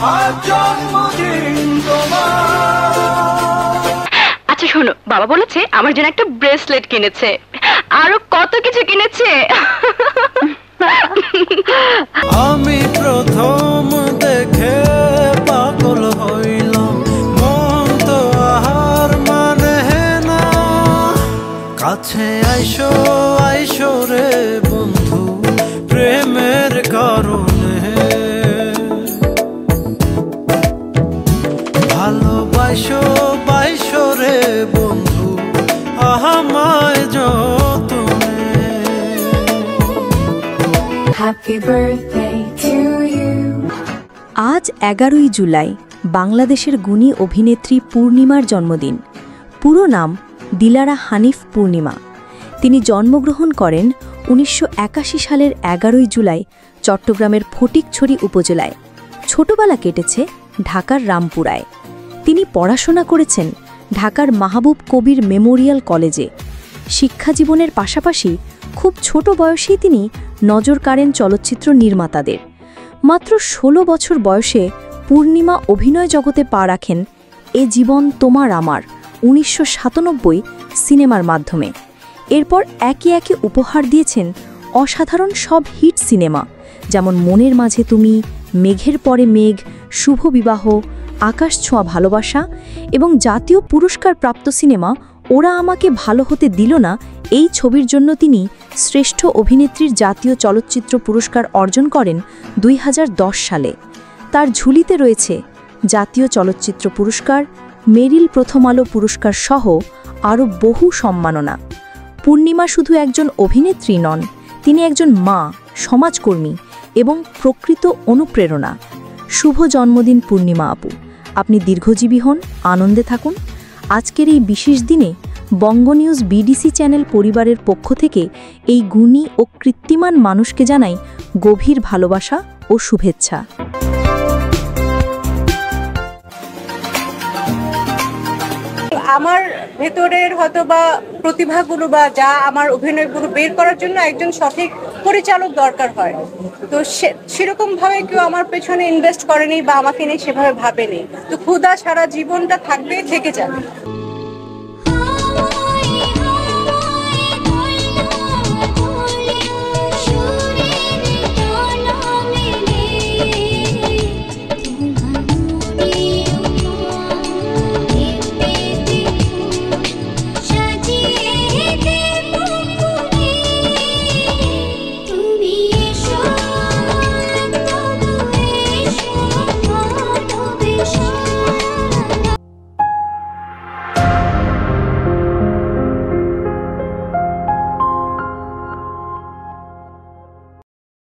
আজ জন্মদিন তোমার। আচ্ছা শোনো, বাবা বলেছে আমার জন্য একটা ব্রেসলেট কিনেছে, আরো কত কিছু কিনেছে। আমি প্রথম দেখে পাগল হইলাম, মন তো আহার মানে না। কাছে আইসো আইসো রে বন্ধু, প্রেমের কারণে ভালোবাসো বাইসো রে বন্ধু, আমায় যতনে। Happy birthday to you. আজ 11ই জুলাই বাংলাদেশের গুণী অভিনেত্রী পূর্ণিমার জন্মদিন। পুরো নাম দিলারা হানিফ পূর্ণিমা। তিনি জন্মগ্রহণ করেন 1981 সালের 11ই জুলাই চট্টগ্রামের ফটিকছড়ি উপজেলায়। ছোটবেলা কেটেছে ঢাকার রামপুরায়। তিনি পড়াশোনা করেছেন ঢাকার মাহবুব কবির মেমোরিয়াল কলেজে। শিক্ষাজীবনের পাশাপাশি খুব ছোট বয়সেই তিনি নজর কাড়েন চলচ্চিত্র নির্মাতাদের। মাত্র 16 বছর বয়সে পূর্ণিমা অভিনয় জগতে পা রাখেন এ জীবন তোমার আমার 1997 সিনেমার মাধ্যমে। এরপর একে একে উপহার দিয়েছেন অসাধারণ সব হিট সিনেমা, যেমন মনের মাঝে তুমি, মেঘের পরে মেঘ, শুভ বিবাহ, আকাশ ছোঁয়া ভালোবাসা এবং জাতীয় পুরস্কার প্রাপ্ত সিনেমা ওরা আমাকে ভালো হতে দিল না, এই ছবির জন্য তিনি শ্রেষ্ঠ অভিনেত্রীর জাতীয় চলচ্চিত্র পুরস্কার অর্জন করেন 2010 সালে। তার ঝুলিতে রয়েছে জাতীয় চলচ্চিত্র পুরস্কার, মেরিল প্রথম আলো পুরস্কার সহ আরও বহু সম্মাননা। পূর্ণিমা শুধু একজন অভিনেত্রী নন, তিনি একজন মা, সমাজকর্মী এবং প্রকৃত অনুপ্রেরণা। শুভ জন্মদিন পূর্ণিমা আপু, আপনি দীর্ঘজীবী হন, আনন্দে থাকুন। আজকের এই বিশেষ দিনে বঙ্গ নিউজ বিডিসি চ্যানেল পরিবারের পক্ষ থেকে এই গুণী ও কৃত্তিমান মানুষকে জানাই গভীর ভালোবাসা ও শুভেচ্ছা। আমার ভেতরের হয়তো বা প্রতিভাগুলো বা যা আমার অভিনয়গুলো বের করার জন্য একজন সঠিক পরিচালক দরকার হয়। তো সেরকম ভাবে কেউ আমার পেছনে ইনভেস্ট করেনি বা আমাকে নিয়ে সেভাবে ভাবেনি। তো ক্ষুধা সারা জীবনটা থাকবে, থেকে যাবে।